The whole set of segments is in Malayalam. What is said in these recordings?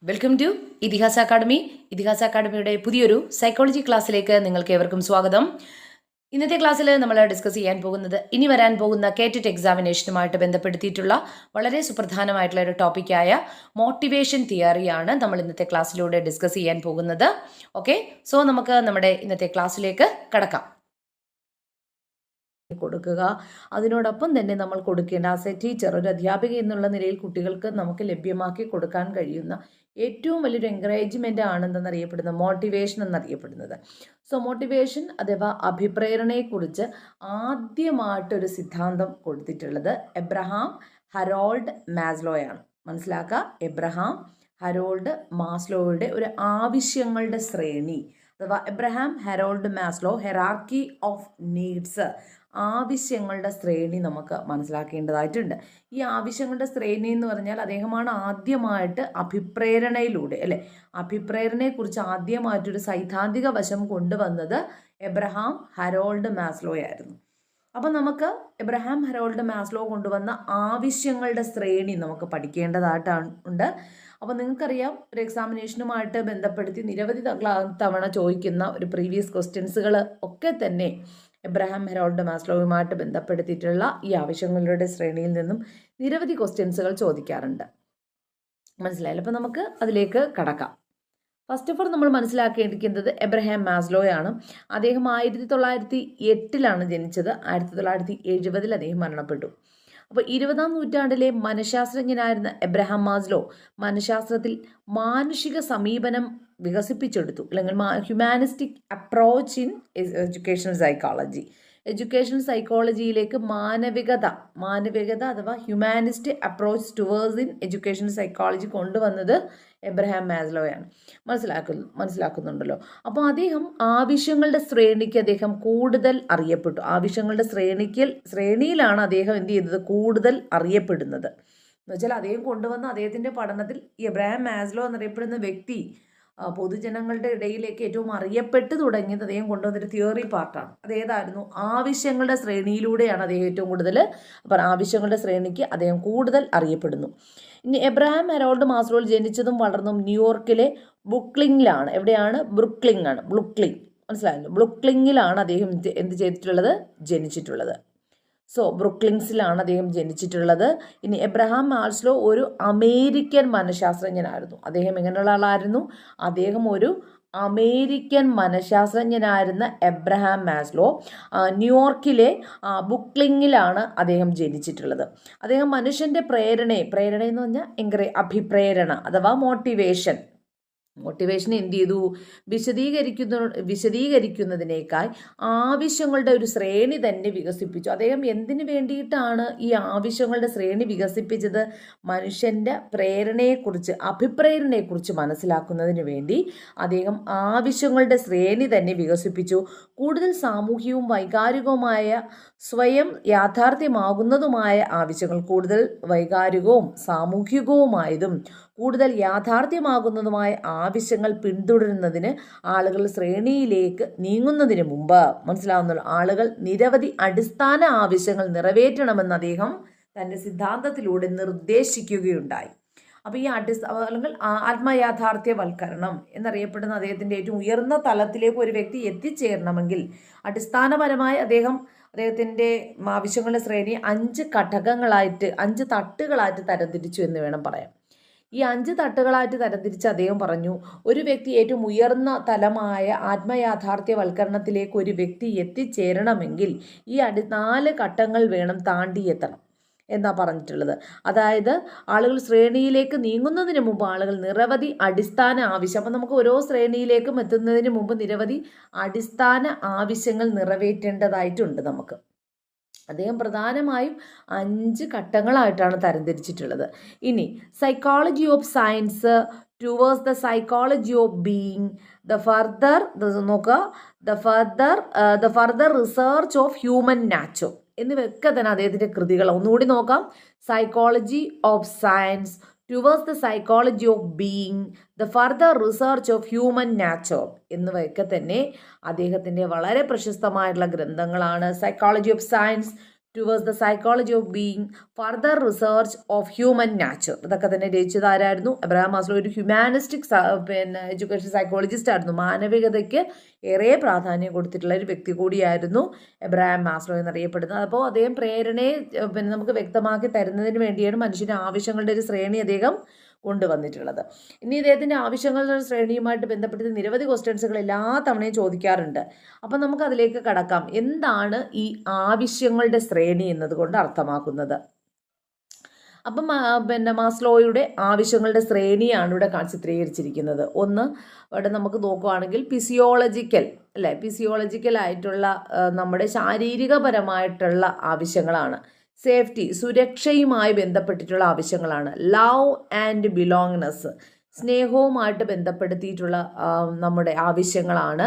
വെൽക്കം ടു ഇതിഹാസ അക്കാഡമി. ഇതിഹാസ അക്കാഡമിയുടെ പുതിയൊരു സൈക്കോളജി ക്ലാസ്സിലേക്ക് നിങ്ങൾക്ക് ഏവർക്കും സ്വാഗതം. ഇന്നത്തെ ക്ലാസ്സിൽ നമ്മൾ ഡിസ്കസ് ചെയ്യാൻ പോകുന്നത് ഇനി വരാൻ പോകുന്ന കേറ്ററ്റ് എക്സാമിനേഷനുമായിട്ട് ബന്ധപ്പെടുത്തിയിട്ടുള്ള വളരെ സുപ്രധാനമായിട്ടുള്ള ഒരു ടോപ്പിക്കായ മോട്ടിവേഷൻ തിയറിയാണ് നമ്മൾ ഇന്നത്തെ ക്ലാസ്സിലൂടെ ഡിസ്കസ് ചെയ്യാൻ പോകുന്നത്. ഓക്കെ, സോ നമുക്ക് നമ്മുടെ ഇന്നത്തെ ക്ലാസ്സിലേക്ക് കടക്കാം. കൊടുക്കുക, അതിനോടൊപ്പം തന്നെ നമ്മൾ കൊടുക്കേണ്ട ആസ് എ ടീച്ചർ, ഒരു അധ്യാപിക എന്നുള്ള നിലയിൽ കുട്ടികൾക്ക് നമുക്ക് ലഭ്യമാക്കി കൊടുക്കാൻ കഴിയുന്ന ഏറ്റവും വലിയൊരു എൻകറേജ്മെൻ്റ് ആണെന്നറിയപ്പെടുന്ന മോട്ടിവേഷൻ എന്നറിയപ്പെടുന്നത്. സോ മോട്ടിവേഷൻ അഥവാ അഭിപ്രേരണയെക്കുറിച്ച് ആദ്യമായിട്ടൊരു സിദ്ധാന്തം കൊടുത്തിട്ടുള്ളത് എബ്രഹാം ഹരോൾഡ് മാസ്ലോയാണ്. മനസ്സിലാക്കുക, എബ്രഹാം ഹരോൾഡ് മാസ്ലോയുടെ ഒരു ആവശ്യങ്ങളുടെ ശ്രേണി അഥവാ Abraham Harold Maslow hierarchy of needs, ആവശ്യങ്ങളുടെ ശ്രേണി നമുക്ക് മനസ്സിലാക്കേണ്ടതായിട്ടുണ്ട്. ഈ ആവശ്യങ്ങളുടെ ശ്രേണി എന്ന് പറഞ്ഞാൽ അദ്ദേഹമാണ് ആദ്യമായിട്ട് അഭിപ്രേരണയിലൂടെ അഭിപ്രേരണയെക്കുറിച്ച് ആദ്യമായിട്ടൊരു സൈദ്ധാന്തിക വശം കൊണ്ടുവന്നത് എബ്രഹാം ഹരോൾഡ് മാസ്ലോ ആയിരുന്നു. അപ്പം നമുക്ക് എബ്രഹാം ഹരോൾഡ് മാസ്ലോ കൊണ്ടുവന്ന ആവശ്യങ്ങളുടെ ശ്രേണി നമുക്ക് പഠിക്കേണ്ടതായിട്ടുണ്ട്. അപ്പോൾ നിങ്ങൾക്കറിയാം, ഒരു എക്സാമിനേഷനുമായിട്ട് ബന്ധപ്പെടുത്തി നിരവധി തവണ ചോദിക്കുന്ന ഒരു പ്രീവിയസ് ക്വസ്റ്റ്യൻസുകൾ ഒക്കെ തന്നെ എബ്രഹാം ഹരോൾഡ് മാസ്ലോവുമായിട്ട് ബന്ധപ്പെടുത്തിയിട്ടുള്ള ഈ ആവശ്യങ്ങളുടെ ശ്രേണിയിൽ നിന്നും നിരവധി ക്വസ്റ്റ്യൻസുകൾ ചോദിക്കാറുണ്ട്. മനസ്സിലായല്ലോ? അപ്പോൾ നമുക്ക് അതിലേക്ക് കടക്കാം. ഫസ്റ്റ് ഓഫ് ഓൾ നമ്മൾ മനസ്സിലാക്കേണ്ടിയിരിക്കുന്നത് എബ്രഹാം മാസ്ലോയാണ്. അദ്ദേഹം 1908 ജനിച്ചത്. 1970 അദ്ദേഹം മരണപ്പെട്ടു. അപ്പോൾ 20-ാം നൂറ്റാണ്ടിലെ മനഃശാസ്ത്രജ്ഞനായിരുന്ന എബ്രഹാം മാസ്ലോ മനഃശാസ്ത്രത്തിൽ മാനുഷിക സമീപനം വികസിപ്പിച്ചെടുത്തു, അല്ലെങ്കിൽ ഹ്യൂമാനിസ്റ്റിക് അപ്രോച്ച് ഇൻ എഡ്യൂക്കേഷണൽ സൈക്കോളജിയിലേക്ക് മാനവികത അഥവാ humanist approach towards in educational psychology കൊണ്ടുവന്നത് എബ്രഹാം മാസ്ലോയാണ്. മനസ്സിലാക്കുന്നുണ്ടല്ലോ. അപ്പോൾ അദ്ദേഹം ആവശ്യങ്ങളുടെ ശ്രേണിക്ക് അദ്ദേഹം കൂടുതൽ അറിയപ്പെട്ടു. ആവശ്യങ്ങളുടെ ശ്രേണിയിലാണ് അദ്ദേഹം എന്ത് ചെയ്തത്, കൂടുതൽ അറിയപ്പെടുന്നത്. എന്ന് വെച്ചാൽ അദ്ദേഹം കൊണ്ടുവന്ന അദ്ദേഹത്തിൻ്റെ പഠനത്തിൽ എബ്രഹാം മാസ്ലോ എന്നറിയപ്പെടുന്ന വ്യക്തി പൊതുജനങ്ങളുടെ ഇടയിലേക്ക് ഏറ്റവും അറിയപ്പെട്ടു തുടങ്ങിയത് അദ്ദേഹം കൊണ്ടുവന്നൊരു തിയറി പാർട്ടാണ്. അതേതായിരുന്നു? ആവശ്യങ്ങളുടെ ശ്രേണിയിലൂടെയാണ് അദ്ദേഹം ഏറ്റവും കൂടുതൽ, അപ്പം ആവശ്യങ്ങളുടെ ശ്രേണിക്ക് അദ്ദേഹം കൂടുതൽ അറിയപ്പെടുന്നു. ഇനി എബ്രഹാം ഹരോൾഡ് മാസ്ലോ ജനിച്ചതും വളർന്നതും ന്യൂയോർക്കിലെ ബ്രൂക്ലിനിലാണ്. എവിടെയാണ്? ബ്രൂക്ലിൻ. മനസ്സിലായല്ലോ? ബ്രൂക്ലിനിലാണ് അദ്ദേഹം എന്ത് ചെയ്തിട്ടുള്ളത്? ജനിച്ചിട്ടുള്ളത്. സോ ബ്രൂക്ലിൻസിലാണ് അദ്ദേഹം ജനിച്ചിട്ടുള്ളത്. ഇനി എബ്രഹാം മാസ്ലോ ഒരു അമേരിക്കൻ മനഃശാസ്ത്രജ്ഞനായിരുന്നു. അദ്ദേഹം എങ്ങനെയുള്ള ആളായിരുന്നു? അദ്ദേഹം ഒരു അമേരിക്കൻ മനഃശാസ്ത്രജ്ഞനായിരുന്ന എബ്രഹാം മാസ്ലോ ന്യൂയോർക്കിലെ ബ്രൂക്ലിനിലാണ് അദ്ദേഹം ജനിച്ചിട്ടുള്ളത്. അദ്ദേഹം മനുഷ്യൻ്റെ പ്രേരണ എന്ന് പറഞ്ഞാൽ അഭിപ്രേരണ അഥവാ മോട്ടിവേഷൻ എന്ത് ചെയ്തു? വിശദീകരിക്കുന്നതിനേക്കാൾ ആവശ്യങ്ങളുടെ ഒരു ശ്രേണി തന്നെ വികസിപ്പിച്ചു. അദ്ദേഹം എന്തിനു വേണ്ടിയിട്ടാണ് ഈ ആവശ്യങ്ങളുടെ ശ്രേണി വികസിപ്പിച്ചത്? മനുഷ്യൻ്റെ അഭിപ്രേരണയെക്കുറിച്ച് മനസ്സിലാക്കുന്നതിന് വേണ്ടി അദ്ദേഹം ആവശ്യങ്ങളുടെ ശ്രേണി തന്നെ വികസിപ്പിച്ചു. കൂടുതൽ സാമൂഹികവും വൈകാരികവുമായ സ്വയം യാഥാർത്ഥ്യമാകുന്നതുമായ ആവശ്യങ്ങൾ, കൂടുതൽ വൈകാരികവും സാമൂഹികവുമായതും കൂടുതൽ യാഥാർത്ഥ്യമാകുന്നതുമായ ആവശ്യങ്ങൾ പിന്തുടരുന്നതിന് ആളുകൾ ശ്രേണിയിലേക്ക് നീങ്ങുന്നതിന് മുമ്പ്, മനസ്സിലാവുന്നല്ലോ, ആളുകൾ നിരവധി അടിസ്ഥാന ആവശ്യങ്ങൾ നിറവേറ്റണമെന്ന് അദ്ദേഹം തൻ്റെ സിദ്ധാന്തത്തിലൂടെ നിർദ്ദേശിക്കുകയുണ്ടായി. അപ്പോൾ ഈ അല്ലെങ്കിൽ ആത്മയാഥാർത്ഥ്യവൽക്കരണം എന്നറിയപ്പെടുന്ന അദ്ദേഹത്തിൻ്റെ ഏറ്റവും ഉയർന്ന തലത്തിലേക്ക് ഒരു വ്യക്തി എത്തിച്ചേരണമെങ്കിൽ അടിസ്ഥാനപരമായി അദ്ദേഹത്തിൻ്റെ ആവശ്യങ്ങളുടെ ശ്രേണി 5 തട്ടുകളായിട്ട് തരംതിരിച്ചു എന്ന് വേണം പറയാം. ഈ 5 തട്ടുകളായിട്ട് തരംതിരിച്ച് അദ്ദേഹം പറഞ്ഞു, ഒരു വ്യക്തി ഏറ്റവും ഉയർന്ന തലമായ ആത്മയാഥാർത്ഥ്യവൽക്കരണത്തിലേക്ക് ഒരു വ്യക്തി എത്തിച്ചേരണമെങ്കിൽ ഈ 4 ഘട്ടങ്ങൾ വേണം താണ്ടിയെത്തണം എന്നാ പറഞ്ഞിട്ടുള്ളത്. അതായത് ആളുകൾ ശ്രേണിയിലേക്ക് നീങ്ങുന്നതിന് മുമ്പ് ആളുകൾ നിരവധി അടിസ്ഥാന ആവശ്യം, അപ്പം നമുക്ക് ഓരോ ശ്രേണിയിലേക്കും എത്തുന്നതിന് മുമ്പ് നിരവധി അടിസ്ഥാന ആവശ്യങ്ങൾ നിറവേറ്റേണ്ടതായിട്ടുണ്ട് നമുക്ക്. അദ്ദേഹം പ്രധാനമായും 5 ഘട്ടങ്ങളായിട്ടാണ് തരംതിരിച്ചിട്ടുള്ളത്. ഇനി psychology of science towards the psychology of being, the further research of human nature എന്നിവയൊക്കെ തന്നെ അദ്ദേഹത്തിൻ്റെ കൃതികൾ. ഒന്നുകൂടി നോക്കാം. Psychology of science towards the psychology of being, the further research of human nature എന്നിവയൊക്കെ തന്നെ അദ്ദേഹത്തിൻ്റെ വളരെ പ്രശസ്തമായിട്ടുള്ള ഗ്രന്ഥങ്ങളാണ്. Psychology of science towards the psychology of being, further research of human nature. ഇതൊക്കെ തന്നെ രചിച്ചത് ആരായിരുന്നു? Abraham Maslow. ഒരു ഹ്യൂമാനിസ്റ്റിക് എഡ്യൂക്കേഷൻ സൈക്കോളജിസ്റ്റ് ആയിരുന്നു. മാനവികതയ്ക്ക് ഏറെ പ്രാധാന്യം കൊടുത്തിട്ടുള്ള ഒരു വ്യക്തി കൂടിയായിരുന്നു എബ്രഹാം മാസ്ലോ എന്നറിയപ്പെടുന്നത്. അപ്പോൾ അദ്ദേഹം പ്രേരണയെ നമുക്ക് വ്യക്തമാക്കി തരുന്നതിന് വേണ്ടിയാണ് മനുഷ്യൻ്റെ ആവശ്യങ്ങളുടെ ഒരു ശ്രേണി അദ്ദേഹം കൊണ്ടുവന്നിട്ടുള്ളത്. ഇനി ഇദ്ദേഹത്തിൻ്റെ ആവശ്യങ്ങളുടെ ശ്രേണിയുമായിട്ട് ബന്ധപ്പെട്ട് നിരവധി ക്വസ്റ്റ്യൻസുകൾ എല്ലാ തവണയും ചോദിക്കാറുണ്ട്. അപ്പം നമുക്ക് അതിലേക്ക് കടക്കാം. എന്താണ് ഈ ആവശ്യങ്ങളുടെ ശ്രേണി എന്നതുകൊണ്ട് അർത്ഥമാക്കുന്നത്? അപ്പം മാസ്ലോയുടെ ആവശ്യങ്ങളുടെ ശ്രേണിയാണ് ഇവിടെ ചിത്രീകരിച്ചിരിക്കുന്നത്. ഒന്ന്, ഇവിടെ നമുക്ക് നോക്കുകയാണെങ്കിൽ ഫിസിയോളജിക്കൽ ആയിട്ടുള്ള നമ്മുടെ ശാരീരികപരമായിട്ടുള്ള ആവശ്യങ്ങളാണ്. സേഫ്റ്റി, സുരക്ഷയുമായി ബന്ധപ്പെട്ടിട്ടുള്ള ആവശ്യങ്ങളാണ്. ലവ് ആൻഡ് ബിലോങ്നെസ്, സ്നേഹവുമായിട്ട് ബന്ധപ്പെടുത്തിയിട്ടുള്ള നമ്മുടെ ആവശ്യങ്ങളാണ്.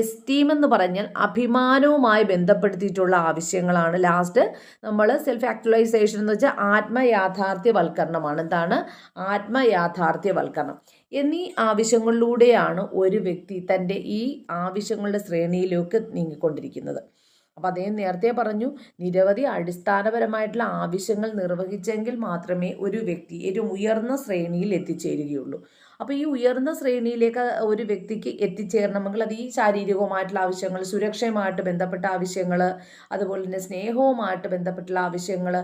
എസ്റ്റീം എന്ന് പറഞ്ഞാൽ അഭിമാനവുമായി ബന്ധപ്പെടുത്തിയിട്ടുള്ള ആവശ്യങ്ങളാണ്. ലാസ്റ്റ് നമ്മൾ സെൽഫ് ആക്ച്വലൈസേഷൻ എന്ന് വെച്ചാൽ ആത്മയാഥാർത്ഥ്യവൽക്കരണമാണ്. എന്താണ്? ആത്മയാഥാർത്ഥ്യവൽക്കരണം എന്നീ ആവശ്യങ്ങളിലൂടെയാണ് ഒരു വ്യക്തി തൻ്റെ ഈ ആവശ്യങ്ങളുടെ ശ്രേണിയിലേക്ക് നീങ്ങിക്കൊണ്ടിരിക്കുന്നത്. അപ്പോൾ അദ്ദേഹം നേരത്തെ പറഞ്ഞു, നിരവധി അടിസ്ഥാനപരമായിട്ടുള്ള ആവശ്യങ്ങൾ നിർവഹിച്ചെങ്കിൽ മാത്രമേ ഒരു വ്യക്തി ഏറ്റവും ഉയർന്ന ശ്രേണിയിൽ എത്തിച്ചേരുകയുള്ളൂ. അപ്പോൾ ഈ ഉയർന്ന ശ്രേണിയിലേക്ക് ഒരു വ്യക്തിക്ക് എത്തിച്ചേരണമെങ്കിൽ അത് ഈ ശാരീരികവുമായിട്ടുള്ള ആവശ്യങ്ങൾ, സുരക്ഷയുമായിട്ട് ബന്ധപ്പെട്ട ആവശ്യങ്ങൾ, അതുപോലെ തന്നെ സ്നേഹവുമായിട്ട് ബന്ധപ്പെട്ടുള്ള ആവശ്യങ്ങൾ,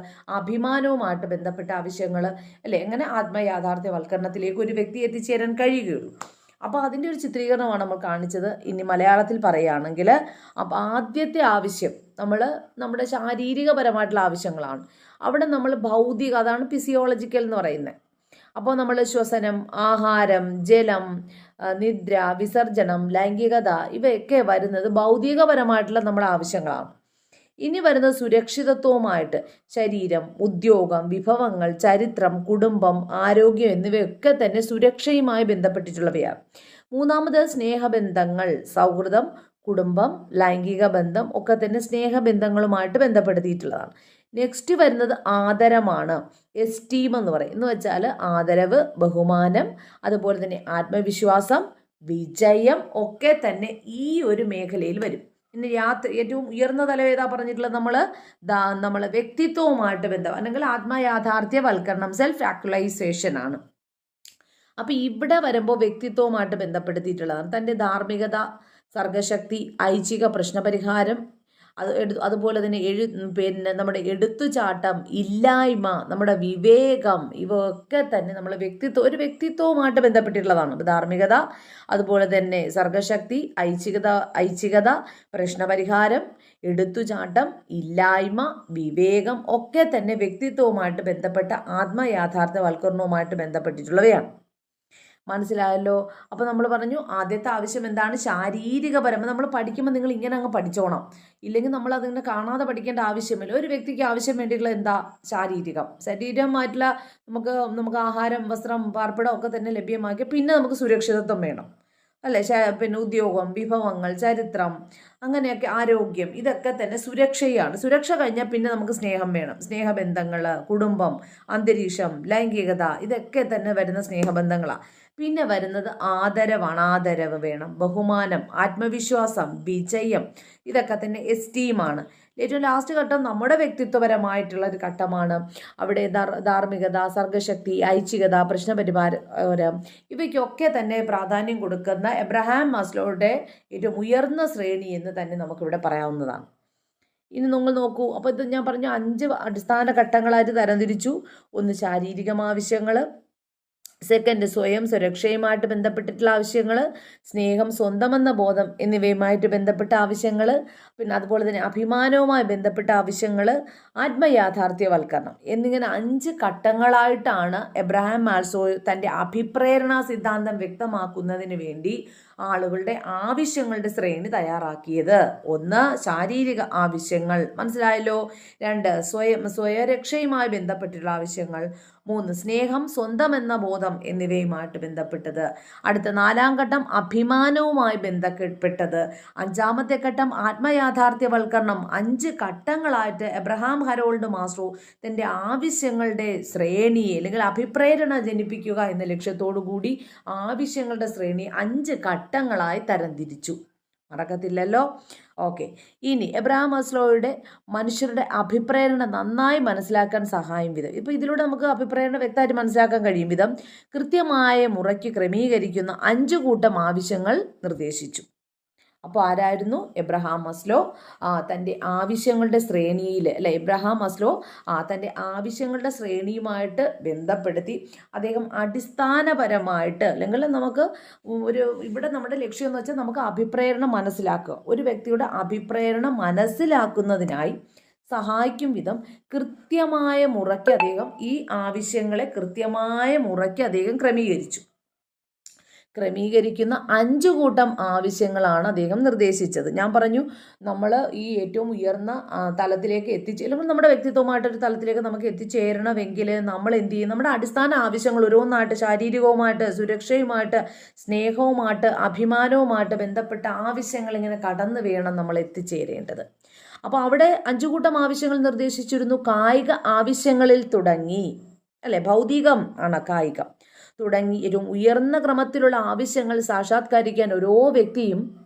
അഭിമാനവുമായിട്ട് ബന്ധപ്പെട്ട ആവശ്യങ്ങൾ, അല്ലേ, അങ്ങനെ ആത്മയാഥാർത്ഥ്യവൽക്കരണത്തിലേക്ക് ഒരു വ്യക്തി എത്തിച്ചേരാൻ കഴിയുകയുള്ളൂ. അപ്പോൾ അതിൻ്റെ ഒരു ചിത്രീകരണമാണ് നമ്മൾ കാണിച്ചത്. ഇനി മലയാളത്തിൽ പറയുകയാണെങ്കിൽ, അപ്പോൾ ആദ്യത്തെ ആവശ്യം നമ്മുടെ ശാരീരികപരമായിട്ടുള്ള ആവശ്യങ്ങളാണ്. അവിടെ നമ്മൾ ഭൗതിക, അതാണ് ഫിസിയോളജിക്കൽ എന്ന് പറയുന്നത്. അപ്പോൾ നമ്മൾ ശ്വസനം, ആഹാരം, ജലം, നിദ്ര, വിസർജനം, ലൈംഗികത, ഇവയൊക്കെ വരുന്നത് ഭൗതികപരമായിട്ടുള്ള നമ്മുടെ ആവശ്യങ്ങളാണ്. ഇനി വരുന്നത് സുരക്ഷിതത്വവുമായിട്ട് ശരീരം, ഉദ്യോഗം, വിഭവങ്ങൾ, ചരിത്രം, കുടുംബം, ആരോഗ്യം എന്നിവയൊക്കെ തന്നെ സുരക്ഷയുമായി ബന്ധപ്പെട്ടിട്ടുള്ളവയാണ്. മൂന്നാമത് സ്നേഹബന്ധങ്ങൾ, സൗഹൃദം, കുടുംബം, ലൈംഗിക ബന്ധം ഒക്കെ തന്നെ സ്നേഹബന്ധങ്ങളുമായിട്ട് ബന്ധപ്പെടുത്തിയിട്ടുള്ളതാണ്. നെക്സ്റ്റ് വരുന്നത് ആദരമാണ്. എസ്റ്റീം എന്ന് പറയും. എന്ന് വെച്ചാൽ ആദരവ്, ബഹുമാനം, അതുപോലെ തന്നെ ആത്മവിശ്വാസം, വിജയം ഒക്കെ തന്നെ ഈ ഒരു മേഖലയിൽ വരും. ഇനി ഏറ്റവും ഉയർന്ന തലം ഏതാ പറഞ്ഞിട്ടുള്ളത്? നമ്മൾ വ്യക്തിത്വവുമായിട്ട് ബന്ധം, അല്ലെങ്കിൽ ആത്മയാഥാർത്ഥ്യവൽക്കരണം, സെൽഫ് ആക്ച്വലൈസേഷൻ ആണ്. അപ്പം ഇവിടെ വരുമ്പോൾ വ്യക്തിത്വവുമായിട്ട് ബന്ധപ്പെടുത്തിയിട്ടുള്ളതാണ്. തൻ്റെ ധാർമ്മികത, സർഗശക്തി, ഐച്ഛിക പ്രശ്നപരിഹാരം, അതുപോലെ തന്നെ നമ്മുടെ എടുത്തുചാട്ടം, ഇല്ലായ്മ, നമ്മുടെ വിവേകം, ഇവയൊക്കെ തന്നെ നമ്മൾ ഒരു വ്യക്തിത്വവുമായിട്ട് ബന്ധപ്പെട്ടിട്ടുള്ളതാണ്. ധാർമ്മികത, അതുപോലെ തന്നെ സർഗശക്തി, ഐച്ഛികത, പ്രശ്നപരിഹാരം, എടുത്തുചാട്ടം, ഇല്ലായ്മ, വിവേകം ഒക്കെ തന്നെ വ്യക്തിത്വവുമായിട്ട് ബന്ധപ്പെട്ട ആത്മയാഥാർത്ഥ്യവൽക്കരണവുമായിട്ട് ബന്ധപ്പെട്ടിട്ടുള്ളവയാണ്. മനസ്സിലായല്ലോ? അപ്പോൾ നമ്മൾ പറഞ്ഞു ആദ്യത്തെ ആവശ്യം എന്താണ്? ശാരീരികപരമായി നമ്മൾ പഠിക്കുമ്പോൾ നിങ്ങൾ ഇങ്ങനെ അങ്ങ് പഠിച്ചോണം. ഇല്ലെങ്കിൽ നമ്മൾ അതിങ്ങനെ കാണാതെ പഠിക്കേണ്ട ആവശ്യമില്ല. ഒരു വ്യക്തിക്ക് ആവശ്യം വേണ്ടിയിട്ടുള്ള എന്താ? ശരീരമായിട്ടുള്ള നമുക്ക് ആഹാരം, വസ്ത്രം, പാർപ്പിടം ഒക്കെ തന്നെ ലഭ്യമാക്കി പിന്നെ നമുക്ക് സുരക്ഷിതത്വം വേണം, അല്ലേ? പിന്നെ ഉദ്യോഗം, വിഭവങ്ങൾ, ചരിത്രം, അങ്ങനെയൊക്കെ, ആരോഗ്യം, ഇതൊക്കെ തന്നെ സുരക്ഷയാണ്. സുരക്ഷ കഴിഞ്ഞാൽ പിന്നെ നമുക്ക് സ്നേഹം വേണം. സ്നേഹബന്ധങ്ങൾ, കുടുംബം, അന്തരീക്ഷം, ലൈംഗികത, ഇതൊക്കെ തന്നെ വരുന്ന സ്നേഹബന്ധങ്ങളാണ്. പിന്നെ വരുന്നത് ആദരവാണ്. ആദരവ് വേണം, ബഹുമാനം, ആത്മവിശ്വാസം, വിജയം, ഇതൊക്കെ തന്നെ എസ്റ്റീമാണ്. ഏറ്റവും ലാസ്റ്റ് ഘട്ടം നമ്മുടെ വ്യക്തിത്വപരമായിട്ടുള്ള ഒരു ഘട്ടമാണ്. അവിടെ ധാർമ്മികത, സർഗശക്തി, ഐച്ഛികത, പ്രശ്നപരിഹാരം, ഇവയ്ക്കൊക്കെ തന്നെ പ്രാധാന്യം കൊടുക്കുന്ന എബ്രഹാം മാസ്ലോയുടെ ഏറ്റവും ഉയർന്ന ശ്രേണി എന്ന് തന്നെ നമുക്കിവിടെ പറയാവുന്നതാണ്. ഇനി നിങ്ങൾ നോക്കൂ. അപ്പോൾ ഇത് ഞാൻ പറഞ്ഞു 5 അടിസ്ഥാന ഘട്ടങ്ങളായിട്ട് തരംതിരിച്ചു. ഒന്ന് ശാരീരിക ആവശ്യങ്ങൾ, സെക്കൻഡ് സ്വയം സുരക്ഷയുമായിട്ട് ബന്ധപ്പെട്ടിട്ടുള്ള ആവശ്യങ്ങൾ, സ്നേഹം, സ്വന്തമെന്ന ബോധം എന്നിവയുമായിട്ട് ബന്ധപ്പെട്ട ആവശ്യങ്ങൾ, പിന്നെ അതുപോലെ തന്നെ അഭിമാനവുമായി ബന്ധപ്പെട്ട ആവശ്യങ്ങൾ, ആത്മയാഥാർത്ഥ്യവൽക്കരണം എന്നിങ്ങനെ 5 ഘട്ടങ്ങളായിട്ടാണ് എബ്രഹാം മാസ്ലോ തൻ്റെ അഭിപ്രേരണ സിദ്ധാന്തം വ്യക്തമാക്കുന്നതിന് വേണ്ടി ആളുകളുടെ ആവശ്യങ്ങളുടെ ശ്രേണി തയ്യാറാക്കിയത്. 1 ശാരീരിക ആവശ്യങ്ങൾ, മനസ്സിലായല്ലോ. 2 സ്വയരക്ഷയുമായി ബന്ധപ്പെട്ടിട്ടുള്ള ആവശ്യങ്ങൾ. 3 സ്നേഹം, സ്വന്തം എന്ന ബോധം എന്നിവയുമായിട്ട് ബന്ധപ്പെട്ടത്. അടുത്ത 4ാം ഘട്ടം അഭിമാനവുമായി ബന്ധപ്പെട്ടത്. 5ാമത്തെ ഘട്ടം ആത്മയാഥാർത്ഥ്യവൽക്കരണം. 5 ഘട്ടങ്ങളായിട്ട് എബ്രഹാം ഹരോൾഡ് മാസ്ലോ തൻ്റെ ആവശ്യങ്ങളുടെ ശ്രേണിയെ അല്ലെങ്കിൽ അഭിപ്രേരണ ജനിപ്പിക്കുക എന്ന ലക്ഷ്യത്തോടു കൂടി ആവശ്യങ്ങളുടെ ശ്രേണി 5 ഘട്ടങ്ങളായി തരംതിരിച്ചു. മറക്കത്തില്ലല്ലോ. ഓക്കെ, ഇനി എബ്രഹാം മാസ്ലോയുടെ മനുഷ്യരുടെ അഭിപ്രേരണ നന്നായി മനസ്സിലാക്കാൻ സഹായം വിധം, ഇപ്പോൾ ഇതിലൂടെ നമുക്ക് അഭിപ്രേരണ വ്യക്തമായിട്ട് മനസ്സിലാക്കാൻ കഴിയും വിധം കൃത്യമായ മുറയ്ക്ക് ക്രമീകരിക്കുന്ന 5 കൂട്ടം ആവശ്യങ്ങൾ നിർദ്ദേശിച്ചു. അപ്പോൾ ആരായിരുന്നു? Abraham Maslow. തൻ്റെ ആവശ്യങ്ങളുടെ ശ്രേണിയിൽ അല്ലെ, എബ്രഹാം മാസ്ലോ തൻ്റെ ആവശ്യങ്ങളുടെ ശ്രേണിയുമായിട്ട് ബന്ധപ്പെടുത്തി അദ്ദേഹം അടിസ്ഥാനപരമായിട്ട്, അല്ലെങ്കിൽ നമുക്ക് ഇവിടെ നമ്മുടെ ലക്ഷ്യം എന്ന് വെച്ചാൽ നമുക്ക് അഭിപ്രേരണ മനസ്സിലാക്കുക, ഒരു വ്യക്തിയുടെ അഭിപ്രേരണ മനസ്സിലാക്കുന്നതിനായി സഹായിക്കും വിധം കൃത്യമായ മുറയ്ക്ക് അദ്ദേഹം ഈ ആവശ്യങ്ങളെ കൃത്യമായ മുറയ്ക്ക് അദ്ദേഹം ക്രമീകരിക്കുന്ന 5 കൂട്ടം ആവശ്യങ്ങളാണ് അദ്ദേഹം നിർദ്ദേശിച്ചത്. ഞാൻ പറഞ്ഞു, നമ്മൾ ഈ ഏറ്റവും ഉയർന്ന തലത്തിലേക്ക് അല്ലെങ്കിൽ നമ്മുടെ വ്യക്തിത്വമായിട്ടൊരു തലത്തിലേക്ക് നമുക്ക് എത്തിച്ചേരണമെങ്കിൽ നമ്മൾ എന്ത് ചെയ്യും? നമ്മുടെ അടിസ്ഥാന ആവശ്യങ്ങൾ ഓരോന്നായിട്ട്, ശാരീരികവുമായിട്ട്, സുരക്ഷയുമായിട്ട്, സ്നേഹവുമായിട്ട്, അഭിമാനവുമായിട്ട് ബന്ധപ്പെട്ട ആവശ്യങ്ങൾ ഇങ്ങനെ കടന്നു വേണം നമ്മൾ എത്തിച്ചേരേണ്ടത്. അപ്പോൾ അവിടെ 5 കൂട്ടം ആവശ്യങ്ങൾ നിർദ്ദേശിച്ചിരുന്നു. കായിക ആവശ്യങ്ങളിൽ തുടങ്ങി, അല്ലെ, ഭൗതികം ആണ് കായികം തുടങ്ങി ഏറ്റവും ഉയർന്ന ക്രമത്തിലുള്ള ആവശ്യങ്ങൾ സാക്ഷാത്കരിക്കാൻ ഓരോ വ്യക്തിയും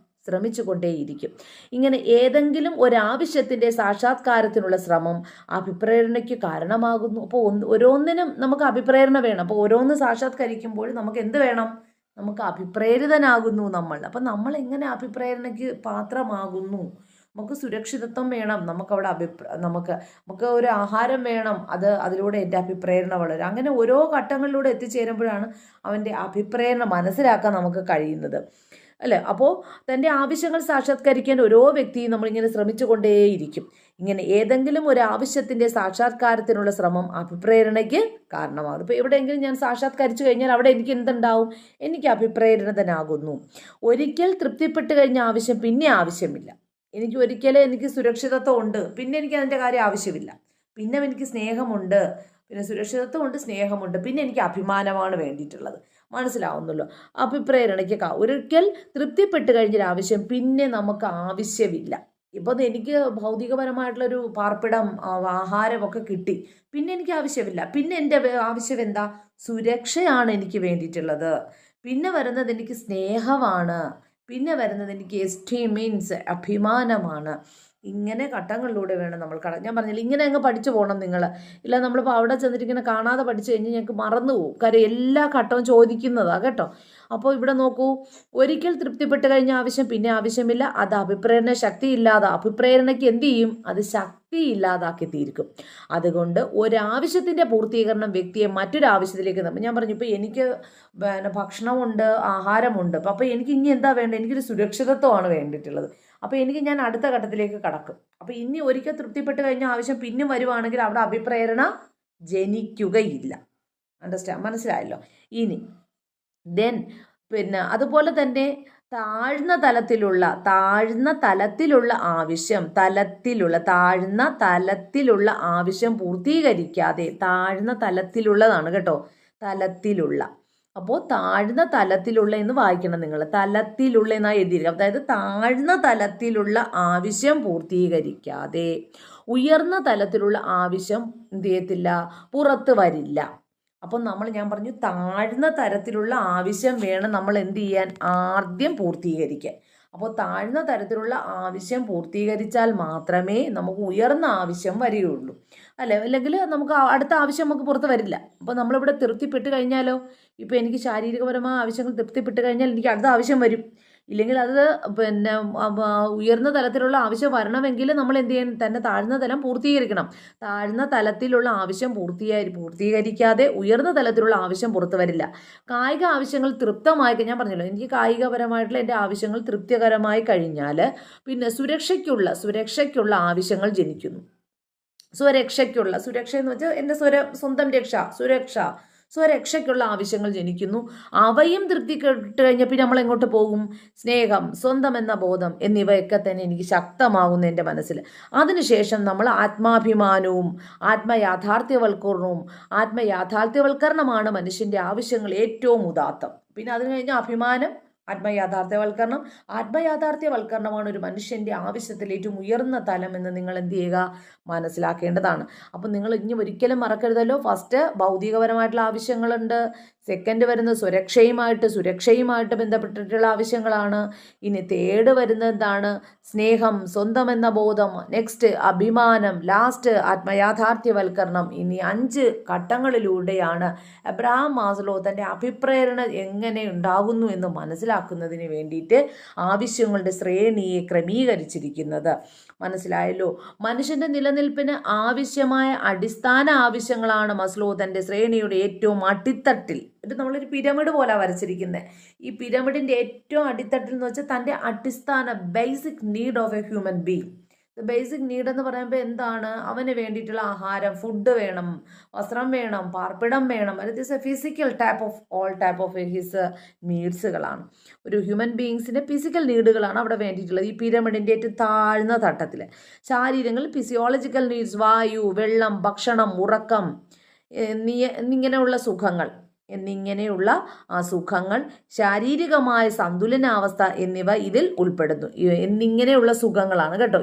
ശ്രമിച്ചുകൊണ്ടേയിരിക്കും. ഇങ്ങനെ ഏതെങ്കിലും ഒരാവശ്യത്തിൻ്റെ സാക്ഷാത്കാരത്തിനുള്ള ശ്രമം അഭിപ്രേരണയ്ക്ക് കാരണമാകുന്നു. അപ്പോൾ ഓരോന്നിനും നമുക്ക് അഭിപ്രേരണ വേണം. അപ്പോൾ ഓരോന്ന് സാക്ഷാത്കരിക്കുമ്പോൾ നമുക്ക് എന്ത് വേണം? നമുക്ക് അഭിപ്രേരിതനാകുന്നു നമ്മൾ. അപ്പം നമ്മൾ എങ്ങനെ അഭിപ്രേരണയ്ക്ക് പാത്രമാകുന്നു? നമുക്ക് സുരക്ഷിതത്വം വേണം, നമുക്കവിടെ നമുക്ക് ഒരു ആഹാരം വേണം, അതിലൂടെ എൻ്റെ അഭിപ്രേരണ വളരും. അങ്ങനെ ഓരോ ഘട്ടങ്ങളിലൂടെ എത്തിച്ചേരുമ്പോഴാണ് അവൻ്റെ അഭിപ്രേരണ മനസ്സിലാക്കാൻ നമുക്ക് കഴിയുന്നത്, അല്ലേ? അപ്പോൾ തൻ്റെ ആവശ്യങ്ങൾ സാക്ഷാത്കരിക്കാൻ ഓരോ വ്യക്തിയും നമ്മളിങ്ങനെ ശ്രമിച്ചുകൊണ്ടേയിരിക്കും. ഇങ്ങനെ ഏതെങ്കിലും ഒരു ആവശ്യത്തിൻ്റെ സാക്ഷാത്കാരത്തിനുള്ള ശ്രമം അഭിപ്രേരണയ്ക്ക് കാരണമാകും. ഇപ്പോൾ എവിടെയെങ്കിലും ഞാൻ സാക്ഷാത്കരിച്ചു കഴിഞ്ഞാൽ അവിടെ എനിക്ക് എന്തുണ്ടാവും? എനിക്ക് അഭിപ്രേരിതനാകുന്നു. ഒരിക്കൽ തൃപ്തിപ്പെട്ട് കഴിഞ്ഞ ആവശ്യം പിന്നെ ആവശ്യമില്ല. എനിക്ക് സുരക്ഷിതത്വം ഉണ്ട്, പിന്നെ എനിക്ക് അതിൻ്റെ കാര്യം ആവശ്യമില്ല. പിന്നെ എനിക്ക് സ്നേഹമുണ്ട്, പിന്നെ സുരക്ഷിതത്വമുണ്ട്, സ്നേഹമുണ്ട്, പിന്നെ എനിക്ക് അഭിമാനമാണ് വേണ്ടിയിട്ടുള്ളത്. മനസ്സിലാവുന്നല്ലോ? അഭിപ്രേരണയ്ക്ക് ഒരിക്കൽ തൃപ്തിപ്പെട്ട് കഴിഞ്ഞൊരാവശ്യം പിന്നെ നമുക്ക് ആവശ്യമില്ല. ഇപ്പം എനിക്ക് ഭൗതികപരമായിട്ടുള്ളൊരു പാർപ്പിടം, ആഹാരമൊക്കെ കിട്ടി, പിന്നെ എനിക്ക് ആവശ്യമില്ല. പിന്നെ എൻ്റെ ആവശ്യം എന്താ? സുരക്ഷയാണ് എനിക്ക് വേണ്ടിയിട്ടുള്ളത്. പിന്നെ വരുന്നത് എനിക്ക് സ്നേഹമാണ്. പിന്നെ വരുന്നത് എനിക്ക് എസ്റ്റീം, മീൻസ് അഭിമാനമാണ്. ഇങ്ങനെ ഘട്ടങ്ങളിലൂടെ വേണം നമ്മൾ ഞാൻ പറഞ്ഞില്ല, ഇങ്ങനെ അങ്ങ് പഠിച്ചു പോകണം നിങ്ങൾ. ഇല്ല നമ്മളിപ്പോൾ അവിടെ ചെന്നിട്ട് ഇങ്ങനെ കാണാതെ പഠിച്ചു കഴിഞ്ഞാൽ ഞങ്ങൾക്ക് മറന്നു പോകും. കാര്യം എല്ലാ ഘട്ടവും ചോദിക്കുന്നതാണ് കേട്ടോ. അപ്പോൾ ഇവിടെ നോക്കൂ, ഒരിക്കൽ തൃപ്തിപ്പെട്ട് കഴിഞ്ഞ ആവശ്യം പിന്നെ ആവശ്യമില്ല. അത് അഭിപ്രേരണ ശക്തിയില്ലാതെ, അഭിപ്രേരണയ്ക്ക് എന്ത് ചെയ്യും? അത് ശക്തിയില്ലാതാക്കി തീർക്കും. അതുകൊണ്ട് ഒരാവശ്യത്തിൻ്റെ പൂർത്തീകരണം വ്യക്തിയെ മറ്റൊരാവശ്യത്തിലേക്ക് ഞാൻ പറഞ്ഞു, ഇപ്പോൾ എനിക്ക് ഭക്ഷണമുണ്ട്, ആഹാരമുണ്ട്, അപ്പോൾ എനിക്ക് ഇനി എന്താ വേണ്ടത്? എനിക്കൊരു സുരക്ഷിതത്വമാണ് വേണ്ടിയിട്ടുള്ളത്. അപ്പോൾ ഞാൻ അടുത്ത ഘട്ടത്തിലേക്ക് കടക്കും. അപ്പോൾ ഇനി ഒരിക്കൽ തൃപ്തിപ്പെട്ട് കഴിഞ്ഞ ആവശ്യം പിന്നെ വരുവാണെങ്കിൽ അവിടെ അഭിപ്രേരണ ജനിക്കുകയില്ല. മനസ്സിലായല്ലോ? ഇനി പിന്നെ അതുപോലെ തന്നെ താഴ്ന്ന തലത്തിലുള്ള ആവശ്യം പൂർത്തീകരിക്കാതെ, താഴ്ന്ന തലത്തിലുള്ളതാണ് കേട്ടോ, തലത്തിലുള്ള. അപ്പോൾ താഴ്ന്ന തലത്തിലുള്ള എന്ന് വായിക്കണം നിങ്ങൾ. തലത്തിലുള്ള എന്നാണ് എഴുതിയിരിക്കുക. അതായത് താഴ്ന്ന തലത്തിലുള്ള ആവശ്യം പൂർത്തീകരിക്കാതെ ഉയർന്ന തലത്തിലുള്ള ആവശ്യം എന്ത് ചെയ്യത്തില്ല? പുറത്ത് വരില്ല. അപ്പം ഞാൻ പറഞ്ഞു, താഴ്ന്ന തരത്തിലുള്ള ആവശ്യം വേണം നമ്മൾ എന്ത് ചെയ്യാൻ? ആദ്യം പൂർത്തീകരിക്കാൻ. അപ്പോൾ താഴ്ന്ന തരത്തിലുള്ള ആവശ്യം പൂർത്തീകരിച്ചാൽ മാത്രമേ നമുക്ക് ഉയർന്ന ആവശ്യം വരികയുള്ളൂ, അല്ലേ? അല്ലെങ്കിൽ നമുക്ക് അടുത്ത ആവശ്യം നമുക്ക് പുറത്ത് വരില്ല. അപ്പോൾ നമ്മളിവിടെ തൃപ്തിപ്പെട്ട് കഴിഞ്ഞാലോ, ഇപ്പോൾ എനിക്ക് ശാരീരികപരമായ ആവശ്യങ്ങൾ തൃപ്തിപ്പെട്ട് കഴിഞ്ഞാൽ എനിക്ക് അടുത്ത ആവശ്യം വരും. ഇല്ലെങ്കിൽ അത് പിന്നെ ഉയർന്ന തലത്തിലുള്ള ആവശ്യം വരണമെങ്കിൽ നമ്മൾ എന്ത് ചെയ്യണം? തന്നെ താഴ്ന്ന തലം പൂർത്തീകരിക്കണം. താഴ്ന്ന തലത്തിലുള്ള ആവശ്യം പൂർത്തീകരിക്കാതെ ഉയർന്ന തലത്തിലുള്ള ആവശ്യം പുറത്തു വരില്ല. കായിക ആവശ്യങ്ങൾ തൃപ്തമായി, ഞാൻ പറഞ്ഞല്ലോ, എനിക്ക് കായികപരമായിട്ടുള്ള എൻ്റെ ആവശ്യങ്ങൾ തൃപ്തികരമായി കഴിഞ്ഞാൽ പിന്നെ സുരക്ഷയ്ക്കുള്ള ആവശ്യങ്ങൾ ജനിക്കുന്നു. സുരക്ഷ എന്ന് വെച്ചാൽ എൻ്റെ സ്വന്തം സ്വരക്ഷയ്ക്കുള്ള ആവശ്യങ്ങൾ ജനിക്കുന്നു. അവയും തൃപ്തി കിട്ടി കഴിഞ്ഞാൽ പിന്നെ നമ്മൾ എങ്ങോട്ട് പോകും? സ്നേഹം, സ്വന്തം എന്ന ബോധം എന്നിവയൊക്കെ തന്നെ എനിക്ക് ശക്തമാകുന്നു എൻ്റെ മനസ്സിൽ. അതിനുശേഷം നമ്മൾ ആത്മാഭിമാനവും ആത്മയാഥാർത്ഥ്യവൽക്കരണമാണ് മനുഷ്യൻ്റെ ആവശ്യങ്ങൾ ഏറ്റവും ഉദാത്തം. പിന്നെ അതിന് കഴിഞ്ഞ അഭിമാനം, ആത്മയാഥാർത്ഥ്യവൽക്കരണമാണ് ഒരു മനുഷ്യൻ്റെ ആവശ്യത്തിൽ ഏറ്റവും ഉയർന്ന തലം എന്ന് നിങ്ങൾ എന്ത് ചെയ്യുക? മനസ്സിലാക്കേണ്ടതാണ്. അപ്പം നിങ്ങൾ ഇനി ഒരിക്കലും മറക്കരുതല്ലോ, ഫസ്റ്റ് ഭൗതികപരമായിട്ടുള്ള ആവശ്യങ്ങളുണ്ട്, സെക്കൻഡ് വരുന്നത് സുരക്ഷയുമായിട്ട് ബന്ധപ്പെട്ടിട്ടുള്ള ആവശ്യങ്ങളാണ്. ഇനി തേർഡ് വരുന്നത് എന്താണ്? സ്നേഹം, സ്വന്തം എന്ന ബോധം. നെക്സ്റ്റ് അഭിമാനം. ലാസ്റ്റ് ആത്മയാഥാർത്ഥ്യവൽക്കരണം. ഇനി 5 ഘട്ടങ്ങളിലൂടെയാണ് എബ്രഹാം മാസ്ലോ തൻ്റെ അഭിപ്രേരണ എങ്ങനെ ഉണ്ടാകുന്നു എന്ന് മനസ്സിലാക്കുന്നതിന് വേണ്ടിയിട്ട് ആവശ്യങ്ങളുടെ ശ്രേണിയെ ക്രമീകരിച്ചിരിക്കുന്നത്. മനസ്സിലായല്ലോ? മനുഷ്യന്റെ നിലനിൽപ്പിന് ആവശ്യമായ അടിസ്ഥാന ആവശ്യങ്ങളാണ് മസ്ലോ തൻ്റെ ശ്രേണിയുടെ ഏറ്റവും അടിത്തട്ടിൽ, ഇത് നമ്മളൊരു പിരമിഡ് പോലെ വരച്ചിരിക്കുന്നത്. ഈ പിരമിഡിന്റെ ഏറ്റവും അടിത്തട്ടിൽ എന്ന് വെച്ചാൽ തൻ്റെ അടിസ്ഥാന basic need of A human being. Basic need എന്ന് പറയുമ്പോൾ എന്താണ്? അവന് വേണ്ടിയിട്ടുള്ള ആഹാരം, ഫുഡ് വേണം, വസ്ത്രം വേണം, പാർപ്പിടം വേണം. It is a physical all type of his നീഡ്സുകളാണ്. ഒരു ഹ്യൂമൻ ബീയിങ്സിൻ്റെ ഫിസിക്കൽ നീഡുകളാണ് അവിടെ വേണ്ടിയിട്ടുള്ളത്. ഈ പിരമിഡിൻ്റെ ഏറ്റവും താഴ്ന്ന തട്ടത്തിൽ ശാരീരങ്ങൾ ഫിസിയോളജിക്കൽ നീഡ്സ്, വായു, വെള്ളം, ഭക്ഷണം, ഉറക്കം എന്നിങ്ങനെയുള്ള ആ സുഖങ്ങൾ, ശാരീരികമായ സന്തുലനാവസ്ഥ എന്നിവ ഇതിൽ ഉൾപ്പെടുന്നു. എന്നിങ്ങനെയുള്ള സുഖങ്ങളാണ് കേട്ടോ.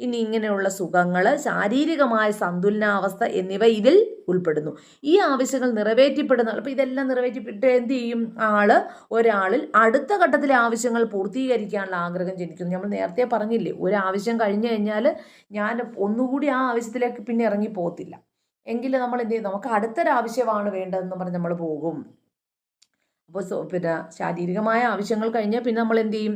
ഇങ്ങനെയുള്ള സുഖങ്ങൾ, ശാരീരികമായ സന്തുലനാവസ്ഥ എന്നിവ ഇതിൽ ഉൾപ്പെടുന്നു. ഈ ആവശ്യങ്ങൾ നിറവേറ്റപ്പെടുന്ന, അപ്പോൾ ഇതെല്ലാം നിറവേറ്റപ്പെട്ട് എന്ത് ചെയ്യും? ഒരാളിൽ അടുത്ത ഘട്ടത്തിലെ ആവശ്യങ്ങൾ പൂർത്തീകരിക്കാനുള്ള ആഗ്രഹം ജനിക്കുന്നു. നമ്മൾ നേരത്തെ പറഞ്ഞില്ലേ, ഒരു ആവശ്യം കഴിഞ്ഞു കഴിഞ്ഞാൽ ഞാൻ ഒന്നുകൂടി ആ ആവശ്യത്തിലേക്ക് പിന്നെ ഇറങ്ങി പോകത്തില്ല. എങ്കിൽ നമ്മൾ എന്ത് ചെയ്യും? നമുക്ക് അടുത്തൊരാവശ്യമാണ് വേണ്ടതെന്ന് പറഞ്ഞ് നമ്മൾ പോകും. അപ്പോൾ പിന്നെ ശാരീരികമായ ആവശ്യങ്ങൾ കഴിഞ്ഞാൽ പിന്നെ നമ്മൾ എന്ത് ചെയ്യും?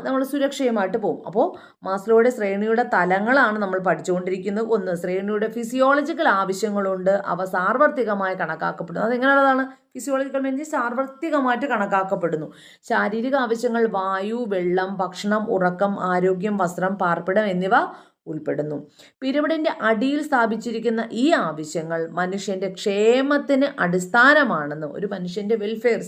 നമ്മൾ സുരക്ഷയുമായിട്ട് പോകും. അപ്പോൾ മാസ്ലോയുടെ ശ്രേണിയുടെ തലങ്ങളാണ് നമ്മൾ പഠിച്ചുകൊണ്ടിരിക്കുന്നത്. ഒന്ന്, ശ്രേണിയുടെ ഫിസിയോളജിക്കൽ ആവശ്യങ്ങളുണ്ട്, അവ സാർവത്രികമായി കണക്കാക്കപ്പെടുന്നു. അതെങ്ങനെയുള്ളതാണ്? ഫിസിയോളജിക്കൽ മീൻസ് സാർവത്രികമായിട്ട് കണക്കാക്കപ്പെടുന്നു. ശാരീരിക ആവശ്യങ്ങൾ വായു, വെള്ളം, ഭക്ഷണം, ഉറക്കം, ആരോഗ്യം, വസ്ത്രം, പാർപ്പിടം എന്നിവ ഉൾപ്പെടുന്നു. പിരമിഡിന്റെ അടിയിൽ സ്ഥാപിച്ചിരിക്കുന്ന ഈ ആവശ്യങ്ങൾ മനുഷ്യന്റെ ക്ഷേമത്തിന് അടിസ്ഥാനമാണെന്ന്, ഒരു മനുഷ്യന്റെ വെൽഫെയർ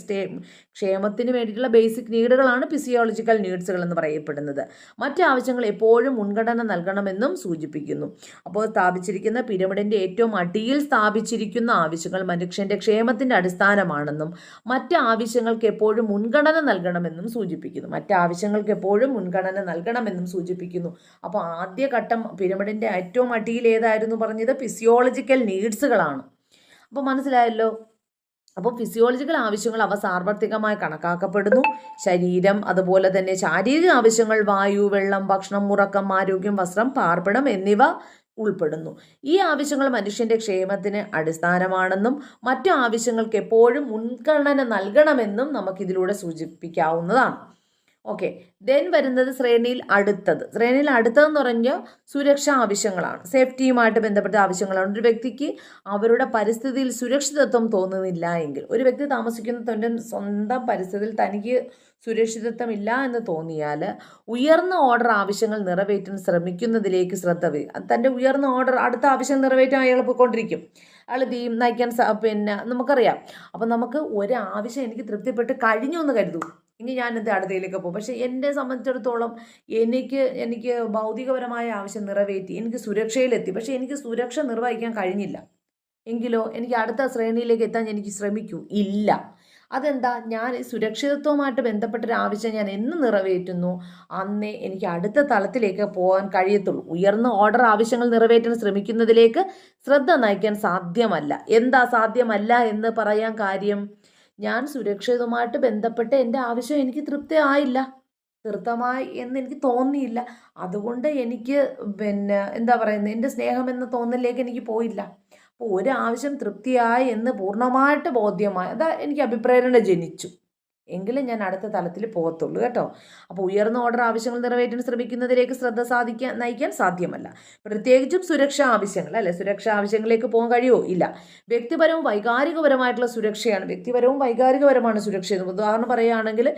ക്ഷേമത്തിന് വേണ്ടിയിട്ടുള്ള ബേസിക് നീഡുകളാണ് ഫിസിയോളജിക്കൽ നീഡ്സുകൾ എന്ന് പറയപ്പെടുന്നത്. മറ്റ് ആവശ്യങ്ങൾ എപ്പോഴും മുൻഗണന നൽകണമെന്നും സൂചിപ്പിക്കുന്നു. അപ്പോൾ സ്ഥാപിച്ചിരിക്കുന്ന പിരമിഡിന്റെ ഏറ്റവും അടിയിൽ സ്ഥാപിച്ചിരിക്കുന്ന ആവശ്യങ്ങൾ മനുഷ്യന്റെ ക്ഷേമത്തിന്റെ അടിസ്ഥാനമാണെന്നും മറ്റ് ആവശ്യങ്ങൾക്ക് എപ്പോഴും മുൻഗണന നൽകണമെന്നും സൂചിപ്പിക്കുന്നു. അപ്പോൾ ആദ്യ ഘട്ടം പിരമിഡിന്റെ ഏറ്റവും അടിയിൽ ഏതായിരുന്നു പറഞ്ഞത്? ഫിസിയോളജിക്കൽ നീഡ്സുകളാണ്. അപ്പോൾ മനസ്സിലായല്ലോ. അപ്പോൾ ഫിസിയോളജിക്കൽ ആവശ്യങ്ങൾ അവ സാർവത്രികമായി കണക്കാക്കപ്പെടുന്നു. ശരീരം, അതുപോലെ തന്നെ ശാരീരിക ആവശ്യങ്ങൾ വായു, വെള്ളം, ഭക്ഷണം, ഉറക്കം, ആരോഗ്യം, വസ്ത്രം, പാർപ്പിടം എന്നിവ ഉൾപ്പെടുന്നു. ഈ ആവശ്യങ്ങൾ മനുഷ്യന്റെ ക്ഷേമത്തിന് അടിസ്ഥാനമാണെന്നും മറ്റു ആവശ്യങ്ങൾക്ക് എപ്പോഴും മുൻഗണന നൽകണമെന്നും നമുക്കിതിലൂടെ സൂചിപ്പിക്കാവുന്നതാണ്. ഓക്കെ, ദെൻ വരുന്നത് ശ്രേണിയിൽ അടുത്തതെന്ന് പറഞ്ഞാൽ സുരക്ഷാ ആവശ്യങ്ങളാണ്, സേഫ്റ്റിയുമായിട്ട് ബന്ധപ്പെട്ട ആവശ്യങ്ങളാണ്. ഒരു വ്യക്തിക്ക് അവരുടെ പരിസ്ഥിതിയിൽ സുരക്ഷിതത്വം തോന്നുന്നില്ല എങ്കിൽ, ഒരു വ്യക്തി താമസിക്കുന്ന തൻ്റെ സ്വന്തം പരിസ്ഥിതിയിൽ തനിക്ക് സുരക്ഷിതത്വമില്ല എന്ന് തോന്നിയാൽ ഉയർന്ന ഓർഡർ ആവശ്യങ്ങൾ നിറവേറ്റാൻ ശ്രമിക്കുന്നതിലേക്ക് ശ്രദ്ധ വരും. തൻ്റെ ഉയർന്ന ഓർഡർ അടുത്ത ആവശ്യം നിറവേറ്റാൻ അയാൾ പോയിക്കൊണ്ടിരിക്കും. അയാൾ നയിക്കാൻ നമുക്കറിയാം. അപ്പം നമുക്ക് ഒരാവശ്യം എനിക്ക് തൃപ്തിപ്പെട്ട് കഴിഞ്ഞു എന്ന് കരുതൂ, ഇനി ഞാൻ അടുത്തയിലേക്ക് പോകും. പക്ഷെ എന്നെ സംബന്ധിച്ചിടത്തോളം എനിക്ക് ഭൗതികപരമായ ആവശ്യം നിറവേറ്റി, എനിക്ക് സുരക്ഷയിലെത്തി, പക്ഷെ എനിക്ക് സുരക്ഷ നിർവഹിക്കാൻ കഴിഞ്ഞില്ല എങ്കിലോ എനിക്ക് അടുത്ത ശ്രേണിയിലേക്ക് എത്താൻ എനിക്ക് ശ്രമിക്കൂ ഇല്ല. അതെന്താ? ഞാൻ സുരക്ഷിതത്വവുമായിട്ട് ബന്ധപ്പെട്ടൊരു ആവശ്യം ഞാൻ എന്ന് നിറവേറ്റുന്നു അന്നേ എനിക്ക് അടുത്ത തലത്തിലേക്ക് പോകാൻ കഴിയത്തുള്ളൂ. ഉയർന്ന ഓർഡർ ആവശ്യങ്ങൾ നിറവേറ്റാൻ ശ്രമിക്കുന്നതിലേക്ക് ശ്രദ്ധ നയിക്കാൻ സാധ്യമല്ല. എന്താ സാധ്യമല്ല എന്ന് പറയാൻ കാര്യം? ഞാൻ സുരക്ഷിതവുമായിട്ട് ബന്ധപ്പെട്ട് എൻ്റെ ആവശ്യം എനിക്ക് തൃപ്തിയായില്ല, തൃപ്തമായി എന്ന് എനിക്ക് തോന്നിയില്ല. അതുകൊണ്ട് എനിക്ക് എൻ്റെ സ്നേഹം എന്ന തോന്നലിലേക്ക് എനിക്ക് പോയില്ല. അപ്പോൾ ഒരാവശ്യം തൃപ്തിയായി എന്ന് പൂർണ്ണമായിട്ട് ബോധ്യമായി, അതാ എനിക്ക് അഭിപ്രേരണ ജനിച്ചു എങ്കിലും ഞാൻ അടുത്ത തലത്തിൽ പോകത്തുള്ളൂ കേട്ടോ. അപ്പോൾ ഉയർന്ന ഓർഡർ ആവശ്യങ്ങൾ നിറവേറ്റാൻ ശ്രമിക്കുന്നതിലേക്ക് ശ്രദ്ധ നയിക്കാൻ സാധ്യമല്ല. പ്രത്യേകിച്ചും സുരക്ഷാ ആവശ്യങ്ങളിലേക്ക് പോകാൻ കഴിയുമോ? ഇല്ല. വ്യക്തിപരവും വൈകാരികപരമായിട്ടുള്ള സുരക്ഷയാണ്. വ്യക്തിപരവും വൈകാരികപരമാണ് സുരക്ഷ. ഉദാഹരണം പറയുകയാണെങ്കിൽ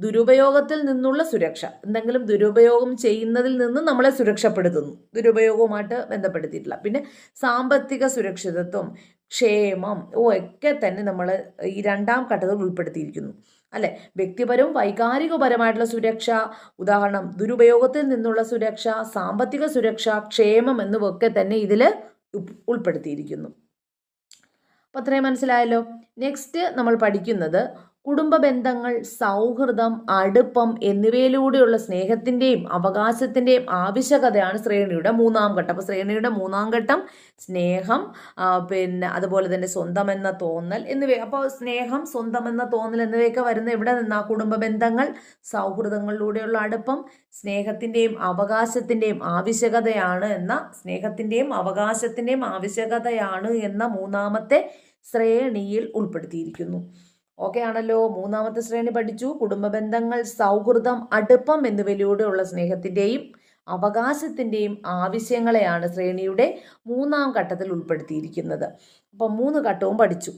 ദുരുപയോഗത്തിൽ നിന്നുള്ള സുരക്ഷ, എന്തെങ്കിലും ദുരുപയോഗം ചെയ്യുന്നതിൽ നിന്ന് നമ്മളെ സുരക്ഷപ്പെടുത്തുന്നു, ദുരുപയോഗവുമായിട്ട് ബന്ധപ്പെടുത്തിയിട്ടില്ല. പിന്നെ സാമ്പത്തിക സുരക്ഷിതത്വം, ക്ഷേമം ഒക്കെ തന്നെ നമ്മൾ ഈ രണ്ടാം ഘട്ടത്തിൽ ഉൾപ്പെടുത്തിയിരിക്കുന്നു അല്ലെ. വ്യക്തിപരവും വൈകാരികപരമായിട്ടുള്ള സുരക്ഷ, ഉദാഹരണം ദുരുപയോഗത്തിൽ നിന്നുള്ള സുരക്ഷ, സാമ്പത്തിക സുരക്ഷ, ക്ഷേമം എന്നിവയൊക്കെ തന്നെ ഇതിൽ ഉൾപ്പെടുത്തിയിരിക്കുന്നു. അപ്പോൾ അത്രയും മനസ്സിലായല്ലോ. നെക്സ്റ്റ് നമ്മൾ പഠിക്കുന്നത് കുടുംബ ബന്ധങ്ങൾ, സൗഹൃദം, അടുപ്പം എന്നിവയിലൂടെയുള്ള സ്നേഹത്തിൻ്റെയും അവകാശത്തിൻ്റെയും ആവശ്യകതയാണ് ശ്രേണിയുടെ മൂന്നാം ഘട്ടം. അപ്പോൾ ശ്രേണിയുടെ മൂന്നാം ഘട്ടം സ്നേഹം, പിന്നെ അതുപോലെ തന്നെ സ്വന്തം എന്ന തോന്നൽ എന്നിവ. അപ്പോൾ സ്നേഹം, സ്വന്തം എന്ന തോന്നൽ എന്നിവയൊക്കെ വരുന്ന ഇവിടെ നിന്നാ കുടുംബ ബന്ധങ്ങൾ, സൗഹൃദങ്ങളിലൂടെയുള്ള അടുപ്പം, സ്നേഹത്തിൻ്റെയും അവകാശത്തിൻ്റെയും ആവശ്യകതയാണ് എന്ന മൂന്നാമത്തെ ശ്രേണിയിൽ ഉൾപ്പെടുത്തിയിരിക്കുന്നു. ഓക്കെ ആണല്ലോ. മൂന്നാമത്തെ ശ്രേണി പഠിച്ചു. കുടുംബ ബന്ധങ്ങൾ, സൗഹൃദം, അടുപ്പം എന്നിവയിലൂടെയുള്ള സ്നേഹത്തിൻ്റെയും അവകാശത്തിൻ്റെയും ആവശ്യങ്ങളെയാണ് ശ്രേണിയുടെ മൂന്നാം ഘട്ടത്തിൽ ഉൾപ്പെടുത്തിയിരിക്കുന്നത്. അപ്പം 3 ഘട്ടവും പഠിച്ചു.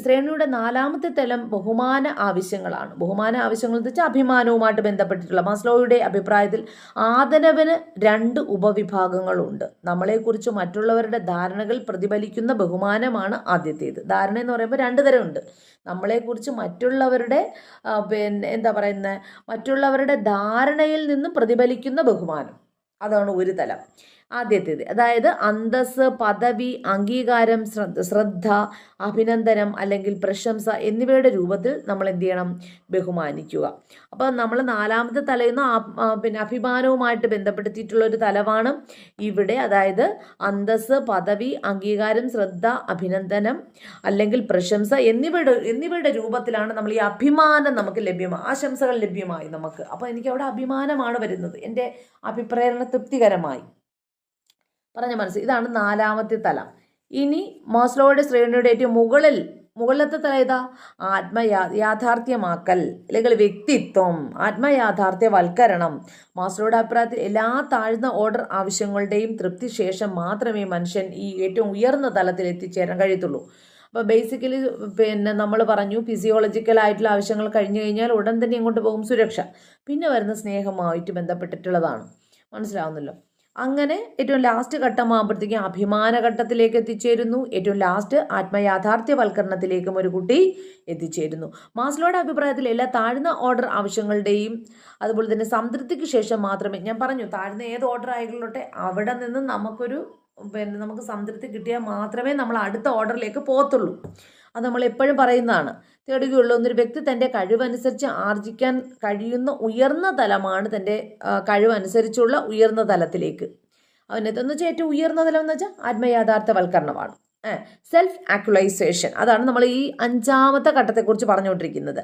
ശ്രേണിയുടെ 4ാമത്തെ തലം ബഹുമാന ആവശ്യങ്ങളാണ്. ബഹുമാന ആവശ്യങ്ങൾ എന്ന് വെച്ചാൽ അഭിമാനവുമായിട്ട് ബന്ധപ്പെട്ടിട്ടുള്ള. മാസ്ലോയുടെ അഭിപ്രായത്തിൽ ആദരവിന് 2 ഉപവിഭാഗങ്ങളുണ്ട്. നമ്മളെക്കുറിച്ച് മറ്റുള്ളവരുടെ ധാരണകൾ പ്രതിഫലിക്കുന്ന ബഹുമാനമാണ് ആദ്യത്തേത്. ധാരണ എന്ന് പറയുമ്പോൾ 2 തരമുണ്ട്. നമ്മളെക്കുറിച്ച് മറ്റുള്ളവരുടെ മറ്റുള്ളവരുടെ ധാരണയിൽ നിന്ന് പ്രതിഫലിക്കുന്ന ബഹുമാനം, അതാണ് ഒരു തലം. ആദ്യത്തേത്, അതായത് അന്തസ്സ്, പദവി, അംഗീകാരം, ശ്രദ്ധ, അഭിനന്ദനം അല്ലെങ്കിൽ പ്രശംസ എന്നിവയുടെ രൂപത്തിൽ നമ്മൾ എന്ത് ചെയ്യണം? ബഹുമാനിക്കുക. അപ്പോൾ നമ്മൾ 4ാമത്തെ തലയിൽ നിന്ന് അഭിമാനവുമായിട്ട് ബന്ധപ്പെടുത്തിയിട്ടുള്ള ഒരു തലമാണ് ഇവിടെ. അതായത് അന്തസ്സ്, പദവി, അംഗീകാരം, ശ്രദ്ധ, അഭിനന്ദനം അല്ലെങ്കിൽ പ്രശംസ എന്നിവയുടെ രൂപത്തിലാണ് നമ്മൾ ഈ അഭിമാനം നമുക്ക് ലഭ്യമായി, ആശംസകൾ ലഭ്യമായി നമുക്ക്. അപ്പോൾ എനിക്ക് അവിടെ അഭിമാനമാണ് വരുന്നത്, എൻ്റെ അഭിപ്രേരണ തൃപ്തികരമായി പറഞ്ഞ മനസ്സ്. ഇതാണ് 4ാമത്തെ തലം. ഇനി മാസ്ലോയുടെ ശ്രേണിയുടെ ഏറ്റവും മുകളിലത്തെ തലം ഏതാ? യാഥാർത്ഥ്യമാക്കൽ അല്ലെങ്കിൽ വ്യക്തിത്വം, ആത്മയാഥാർത്ഥ്യവൽക്കരണം. മാസ്ലോയുടെ അഭിപ്രായത്തിൽ എല്ലാ താഴ്ന്ന ഓർഡർ ആവശ്യങ്ങളുടെയും തൃപ്തി ശേഷം മാത്രമേ മനുഷ്യൻ ഈ ഏറ്റവും ഉയർന്ന തലത്തിൽ എത്തിച്ചേരാൻ കഴിയത്തുള്ളൂ. അപ്പോൾ ബേസിക്കലി നമ്മൾ പറഞ്ഞു, ഫിസിയോളജിക്കൽ ആയിട്ടുള്ള ആവശ്യങ്ങൾ കഴിഞ്ഞു കഴിഞ്ഞാൽ ഉടൻ തന്നെ എങ്ങോട്ട് പോകും? സുരക്ഷ. പിന്നെ വരുന്ന സ്നേഹമായിട്ട് ബന്ധപ്പെട്ടിട്ടുള്ളതാണ്. മനസ്സിലാവുന്നല്ലോ. അങ്ങനെ ഏറ്റവും ലാസ്റ്റ് ഘട്ടമാകുമ്പോഴത്തേക്കും അഭിമാന ഘട്ടത്തിലേക്ക് എത്തിച്ചേരുന്നു. ഏറ്റവും ലാസ്റ്റ് ആത്മയാഥാർത്ഥ്യവൽക്കരണത്തിലേക്കും ഒരു കുട്ടി എത്തിച്ചേരുന്നു. മാസ്ലോയുടെ അഭിപ്രായത്തിൽ എല്ലാ താഴ്ന്ന ഓർഡർ ആവശ്യങ്ങളുടെയും അതുപോലെ തന്നെ സംതൃപ്തിക്ക് ശേഷം മാത്രമേ, ഞാൻ പറഞ്ഞു താഴ്ന്ന ഏത് ഓർഡർ ആയിക്കൊള്ളട്ടെ അവിടെ നിന്ന് നമുക്ക് സംതൃപ്തി കിട്ടിയാൽ മാത്രമേ നമ്മൾ അടുത്ത ഓർഡറിലേക്ക് പോകത്തുള്ളൂ. അത് നമ്മൾ എപ്പോഴും പറയുന്നതാണ്. തേടുകയുള്ളൂ. എന്നൊരു വ്യക്തി തൻ്റെ കഴിവനുസരിച്ച് ആർജിക്കാൻ കഴിയുന്ന ഉയർന്ന തലമാണ് തൻ്റെ കഴിവനുസരിച്ചുള്ള ഉയർന്ന തലത്തിലേക്ക് അവനെന്ന് വെച്ചാൽ ഏറ്റവും ഉയർന്ന തലം എന്ന് വെച്ചാൽ ആത്മയാഥാർത്ഥ്യവൽക്കരണമാണ്. സെൽഫ് ആക്ച്വലൈസേഷൻ, അതാണ് നമ്മൾ ഈ 5ാമത്തെ ഘട്ടത്തെക്കുറിച്ച് പറഞ്ഞുകൊണ്ടിരിക്കുന്നത്.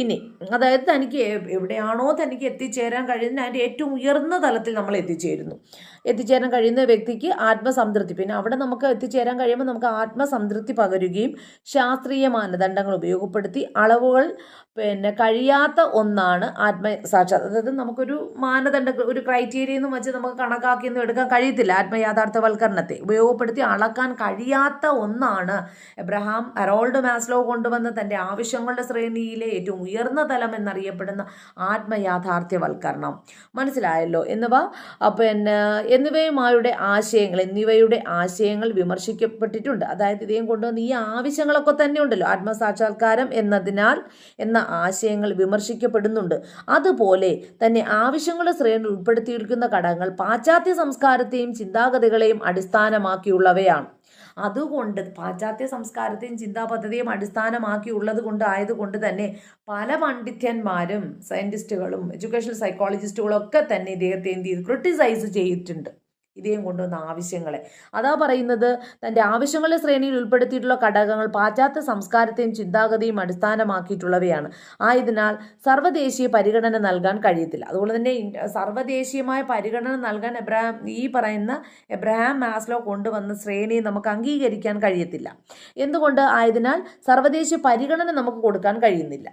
ഇനി അതായത് തനിക്ക് എവിടെയാണോ തനിക്ക് എത്തിച്ചേരാൻ കഴിയുന്നത് അതിൻ്റെ ഏറ്റവും ഉയർന്ന തലത്തിൽ നമ്മൾ എത്തിച്ചേരാൻ കഴിയുന്ന വ്യക്തിക്ക് ആത്മസംതൃപ്തി. പിന്നെ അവിടെ നമുക്ക് എത്തിച്ചേരാൻ കഴിയുമ്പോൾ നമുക്ക് ആത്മസംതൃപ്തി പകരുകയും ശാസ്ത്രീയ മാനദണ്ഡങ്ങൾ ഉപയോഗപ്പെടുത്തി അളവുകൾ കഴിയാത്ത ഒന്നാണ് ആത്മസാക്ഷാത്. അതായത് നമുക്കൊരു മാനദണ്ഡ ഒരു ക്രൈറ്റീരിയ എന്ന് വെച്ച് നമുക്ക് കണക്കാക്കിയൊന്നും എടുക്കാൻ കഴിയത്തില്ല. ആത്മയാഥാർത്ഥ്യവൽക്കരണത്തെ ഉപയോഗപ്പെടുത്തി അളക്കാൻ കഴിയാത്ത ഒന്നാണ് ഹെറോൾഡ് മാസ്ലോ കൊണ്ടുവന്ന തൻ്റെ ആവശ്യങ്ങളുടെ ശ്രേണിയിലെ ഏറ്റവും ഉയർന്ന തലം എന്നറിയപ്പെടുന്ന ആത്മയാഥാർത്ഥ്യവൽക്കരണം. മനസ്സിലായല്ലോ. എന്നിവയുടെ ആശയങ്ങൾ വിമർശിക്കപ്പെട്ടിട്ടുണ്ട്. അതായത് ഇതേം കൊണ്ടുവന്ന് ഈ ആവശ്യങ്ങളൊക്കെ തന്നെ ഉണ്ടല്ലോ, ആത്മസാക്ഷാത്കാരം എന്ന ആശയങ്ങൾ വിമർശിക്കപ്പെടുന്നുണ്ട്. അതുപോലെ തന്നെ ആവശ്യങ്ങളുടെ ശ്രേണിയിൽ ഉൾപ്പെടുത്തിയിരിക്കുന്ന ഘടകങ്ങൾ പാശ്ചാത്യ സംസ്കാരത്തെയും ചിന്താഗതികളെയും അടിസ്ഥാനമാക്കിയുള്ളവയാണ്. അതുകൊണ്ട് പാശ്ചാത്യ സംസ്കാരത്തെയും ചിന്താ പദ്ധതിയും അടിസ്ഥാനമാക്കിയുള്ളത് ആയതുകൊണ്ട് തന്നെ പല പണ്ഡിതന്മാരും സയൻറ്റിസ്റ്റുകളും എഡ്യൂക്കേഷണൽ സൈക്കോളജിസ്റ്റുകളും ഒക്കെ തന്നെ ഇദ്ദേഹത്തെ എന്ത് ചെയ്തു? ക്രിട്ടിസൈസ് ചെയ്തിട്ടുണ്ട്. ഇതേം കൊണ്ടുവന്ന ആവശ്യങ്ങളെ. അതാ പറയുന്നത്, തൻ്റെ ആവശ്യങ്ങളുടെ ശ്രേണിയിൽ ഉൾപ്പെടുത്തിയിട്ടുള്ള ഘടകങ്ങൾ പാശ്ചാത്യ സംസ്കാരത്തെയും ചിന്താഗതിയും അടിസ്ഥാനമാക്കിയിട്ടുള്ളവയാണ്. ആയതിനാൽ സർവ്വദേശീയ പരിഗണന നൽകാൻ കഴിയത്തില്ല. അതുപോലെ തന്നെ സർവ്വദേശീയമായ പരിഗണന നൽകാൻ എബ്രഹാം മാസ്ലോ കൊണ്ടുവന്ന ശ്രേണിയെ നമുക്ക് അംഗീകരിക്കാൻ കഴിയത്തില്ല. എന്തുകൊണ്ട്? ആയതിനാൽ സർവ്വദേശീയ പരിഗണന നമുക്ക് കൊടുക്കാൻ കഴിയുന്നില്ല.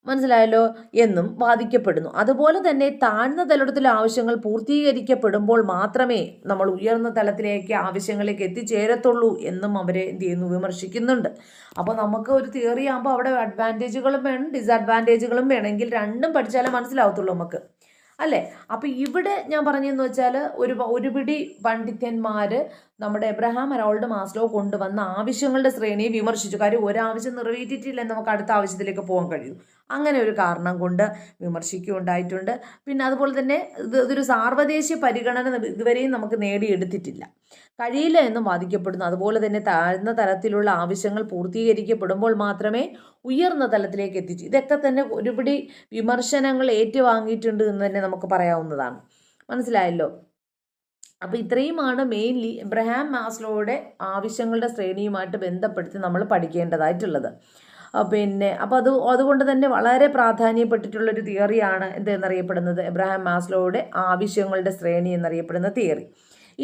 മനസ്സിലായല്ലോ എന്നും വാദിക്കപ്പെടുന്നു. അതുപോലെ തന്നെ താഴ്ന്ന തലത്തിലെ ആവശ്യങ്ങൾ പൂർത്തീകരിക്കപ്പെടുമ്പോൾ മാത്രമേ നമ്മൾ ഉയർന്ന തലത്തിലേക്ക് ആവശ്യങ്ങളിലേക്ക് എത്തിച്ചേരത്തുള്ളൂ എന്നും അവരെ എന്ത് ചെയ്യുന്നു? വിമർശിക്കുന്നുണ്ട്. അപ്പോൾ നമുക്ക് ഒരു തിയറി ആകുമ്പോൾ അവിടെ അഡ്വാൻറ്റേജുകളും വേണം, ഡിസഡ്വാൻറ്റേജുകളും വേണമെങ്കിൽ രണ്ടും പഠിച്ചാലേ മനസ്സിലാവത്തുള്ളൂ നമുക്ക്, അല്ലേ? അപ്പോൾ ഇവിടെ ഞാൻ പറഞ്ഞതെന്ന് വെച്ചാൽ ഒരു പിടി പണ്ഡിതന്മാർ നമ്മുടെ എബ്രഹാം ഹെറോൾഡ് മാസ്ലോ കൊണ്ടുവന്ന ആവശ്യങ്ങളുടെ ശ്രേണിയെ വിമർശിച്ചു. കാര്യം ഒരാവശ്യം നിറവേറ്റിയിട്ടില്ലെന്ന് നമുക്ക് അടുത്ത ആവശ്യത്തിലേക്ക് പോകാൻ കഴിയും. അങ്ങനെ ഒരു കാരണം കൊണ്ട് വിമർശിക്കുകയുണ്ടായിട്ടുണ്ട്. പിന്നെ അതുപോലെ തന്നെ ഇതൊരു സാർവദേശീയ പരിഗണന ഇതുവരെയും നമുക്ക് നേടിയെടുത്തിട്ടില്ല, കഴിയില്ല എന്നും വാദിക്കപ്പെടുന്നു. അതുപോലെ തന്നെ താഴ്ന്ന തലത്തിലുള്ള ആവശ്യങ്ങൾ പൂർത്തീകരിക്കപ്പെടുമ്പോൾ മാത്രമേ ഉയർന്ന തലത്തിലേക്ക് എത്തിച്ചു. ഇതൊക്കെ തന്നെ ഒരുപിടി വിമർശനങ്ങൾ ഏറ്റുവാങ്ങിയിട്ടുണ്ട് എന്ന് തന്നെ നമുക്ക് പറയാവുന്നതാണ്. മനസ്സിലായല്ലോ? അപ്പോൾ ഇത്രയുമാണ് മെയിൻലി എബ്രഹാം മാസ്ലോയുടെ ആവശ്യങ്ങളുടെ ശ്രേണിയുമായിട്ട് ബന്ധപ്പെടുത്തി നമ്മൾ പഠിക്കേണ്ടതായിട്ടുള്ളത്. പിന്നെ അപ്പോൾ അതുകൊണ്ട് തന്നെ വളരെ പ്രാധാന്യപ്പെട്ടിട്ടുള്ളൊരു തിയറിയാണ് എന്തെന്നറിയപ്പെടുന്നത് എബ്രഹാം മാസ്ലോയുടെ ആവശ്യങ്ങളുടെ ശ്രേണി എന്നറിയപ്പെടുന്ന തിയറി.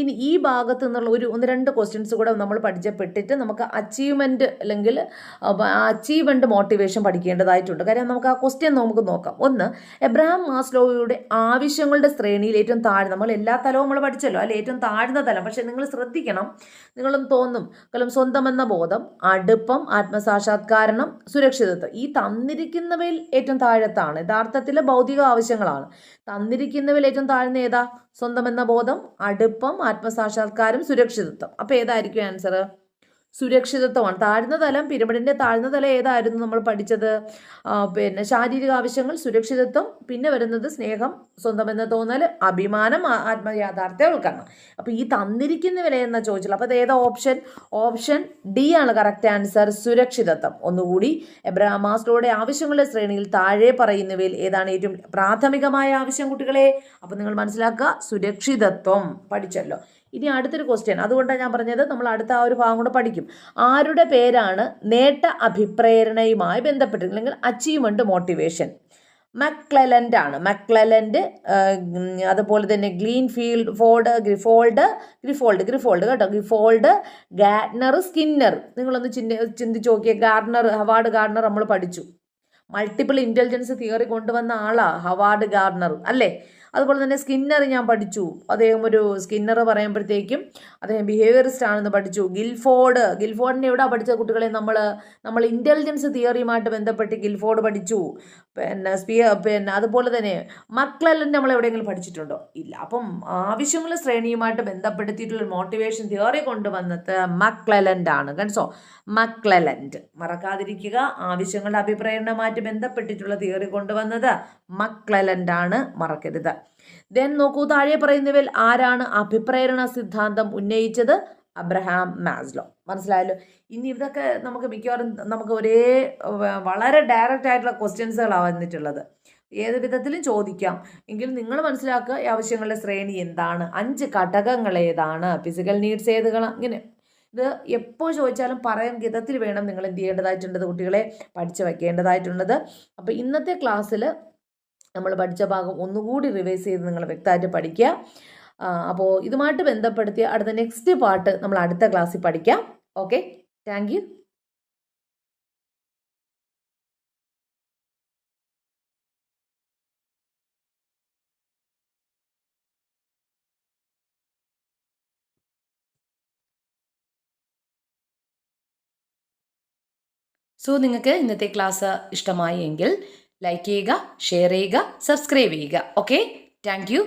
ഇനി ഈ ഭാഗത്ത് നിന്നുള്ള ഒന്ന് രണ്ട് ക്വസ്റ്റ്യൻസ് കൂടെ നമ്മൾ പഠിച്ചപ്പെട്ടിട്ട് നമുക്ക് അച്ചീവ്മെൻറ്റ് അല്ലെങ്കിൽ അച്ചീവ്മെൻറ്റ് മോട്ടിവേഷൻ പഠിക്കേണ്ടതായിട്ടുണ്ട്. കാര്യം നമുക്ക് ആ ക്വസ്റ്റ്യൻ നമുക്ക് നോക്കാം. ഒന്ന്, എബ്രഹാം മാസ്ലോയുടെ ആവശ്യങ്ങളുടെ ശ്രേണിയിൽ ഏറ്റവും താഴ്ന്ന, നമ്മൾ എല്ലാ തലവും നമ്മൾ പഠിച്ചല്ലോ, അല്ലെ? ഏറ്റവും താഴ്ന്ന തലം. പക്ഷെ നിങ്ങൾ ശ്രദ്ധിക്കണം, നിങ്ങളും തോന്നും സ്വന്തം എന്ന ബോധം, അടുപ്പം, ആത്മസാക്ഷാത്കാരണം, സുരക്ഷിതത്വം, ഈ തന്നിരിക്കുന്നവയിൽ ഏറ്റവും താഴത്താണ്. യഥാർത്ഥത്തിൽ ഭൗതിക ആവശ്യങ്ങളാണ്. തന്നിരിക്കുന്നവയിൽ ഏറ്റവും താഴ്ന്ന ഏതാ? സ്വന്തം എന്ന ബോധം, അടുപ്പം, ആത്മസാക്ഷാത്കാരം, സുരക്ഷിതത്വം. അപ്പോൾ ഏതായിരിക്കും ആൻസർ? സുരക്ഷിതത്വമാണ്. താഴ്ന്ന തലം, പിരമിഡിൻ്റെ താഴ്ന്ന തലം ഏതായിരുന്നു നമ്മൾ പഠിച്ചത്? പിന്നെ ശാരീരിക ആവശ്യങ്ങൾ, സുരക്ഷിതത്വം, പിന്നെ വരുന്നത് സ്നേഹം, സ്വന്തം എന്ന തോന്നൽ, അഭിമാനം, ആത്മയാഥാർത്ഥ്യവൽക്കരണം. അപ്പോൾ ഈ തന്നിരിക്കുന്ന വില എന്ന ചോദിച്ചുള്ളൂ. അപ്പോൾ അത് ഏതാ ഓപ്ഷൻ? ഓപ്ഷൻ ഡി ആണ് കറക്റ്റ് ആൻസർ, സുരക്ഷിതത്വം. ഒന്നുകൂടി, എബ്രഹാം മാസ്ലോയുടെ ആവശ്യങ്ങളുടെ ശ്രേണിയിൽ താഴെ പറയുന്നവയിൽ ഏതാണ് ഏറ്റവും പ്രാഥമികമായ ആവശ്യം കുട്ടികളെ? അപ്പോൾ നിങ്ങൾ മനസ്സിലാക്കുക, സുരക്ഷിതത്വം. പഠിച്ചല്ലോ. ഇനി അടുത്തൊരു ക്വസ്റ്റ്യൻ, അതുകൊണ്ടാണ് ഞാൻ പറഞ്ഞത് നമ്മൾ അടുത്ത ആ ഒരു ഭാഗം കൂടെ പഠിക്കും. ആരുടെ പേരാണ് നേട്ട അഭിപ്രേരണയുമായി ബന്ധപ്പെട്ട് അല്ലെങ്കിൽ അച്ചീവ്മെന്റ് മോട്ടിവേഷൻ? മക്ലെലൻഡ് ആണ്. മക്ലെലൻഡ്, അതുപോലെ തന്നെ ഗ്രിഫോൾഡ് കേട്ടോ, ഗ്രിഫോൾഡ്, ഗാർഡ്നർ, സ്കിന്നർ. നിങ്ങളൊന്ന് ചിന്തിച്ച് നോക്കിയേ. ഹവാർഡ് ഗാർഡ്നർ നമ്മൾ പഠിച്ചു. മൾട്ടിപ്പിൾ ഇൻ്റലിജൻസ് തിയറി കൊണ്ടുവന്ന ആളാ ഹവാർഡ് ഗാർഡ്നർ, അല്ലേ? അതുപോലെ തന്നെ സ്കിന്നർ ഞാൻ പഠിച്ചു. സ്കിന്നർ പറയുമ്പോഴത്തേക്കും അദ്ദേഹം ബിഹേവിയറിസ്റ്റ് ആണെന്ന് പഠിച്ചു. ഗിൽഫോർഡിനെ എവിടെ പഠിച്ച കുട്ടികളെ? നമ്മൾ ഇൻ്റലിജൻസ് തിയറിയുമായിട്ട് ബന്ധപ്പെട്ട് ഗിൽഫോർഡ് പഠിച്ചു. പിന്നെ അതുപോലെ തന്നെ മക്ലെലൻ നമ്മൾ എവിടെയെങ്കിലും പഠിച്ചിട്ടുണ്ടോ? ഇല്ല. അപ്പം ആവശ്യങ്ങളുടെ ശ്രേണിയുമായിട്ട് ബന്ധപ്പെടുത്തിയിട്ടുള്ള മോട്ടിവേഷൻ തിയറി കൊണ്ടുവന്നത് മക്ലെലൻഡ് ആണ്. കൺസോ, മക്ലെലൻഡ് മറക്കാതിരിക്കുക. ആവശ്യങ്ങളുടെ അഭിപ്രേരണയുമായിട്ട് ബന്ധപ്പെട്ടിട്ടുള്ള തിയറി കൊണ്ടുവന്നത് മക്ലെലൻഡ് ആണ്, മറക്കരുത്. ദെൻ നോക്കൂ, താഴെ പറയുന്നവയിൽ ആരാണ് അഭിപ്രേരണ സിദ്ധാന്തം ഉന്നയിച്ചത്? Abraham Maslow. മനസ്സിലായല്ലോ? ഇനി ഇതൊക്കെ നമുക്ക് മിക്കവാറും നമുക്ക് വളരെ ഡയറക്റ്റ് ആയിട്ടുള്ള ക്വസ്റ്റ്യൻസുകളാണ് വന്നിട്ടുള്ളത്. ഏത് വിധത്തിലും ചോദിക്കാം. എങ്കിലും നിങ്ങൾ മനസ്സിലാക്കുക ഈ ആവശ്യങ്ങളുടെ ശ്രേണി എന്താണ്, 5 ഘടകങ്ങൾ ഏതാണ്, ഫിസിക്കൽ നീഡ്സ് ഏതുകൾ, ഇങ്ങനെ ഇത് എപ്പോൾ ചോദിച്ചാലും പറയാൻ വിധത്തിൽ വേണം നിങ്ങൾ എന്ത് ചെയ്യേണ്ടതായിട്ടുള്ളത് കുട്ടികളെ, പഠിച്ചു വയ്ക്കേണ്ടതായിട്ടുള്ളത്. അപ്പോൾ ഇന്നത്തെ ക്ലാസ്സിൽ നമ്മൾ പഠിച്ച ഭാഗം ഒന്നുകൂടി റിവൈസ് ചെയ്ത് നിങ്ങൾ വ്യക്തമായിട്ട് പഠിക്കുക. അപ്പോൾ ഇതുമായിട്ട് ബന്ധപ്പെടുത്തിയ അടുത്ത നെക്സ്റ്റ് പാർട്ട് നമ്മൾ അടുത്ത ക്ലാസ്സിൽ പഠിക്കാം. Okay, thank you. നിങ്ങൾക്ക് ഇന്നത്തെ ക്ലാസ് ഇഷ്ടമായി എങ്കിൽ ലൈക്ക് ചെയ്യുക, ഷെയർ ചെയ്യുക, സബ്സ്ക്രൈബ് ചെയ്യുക. Okay, thank you.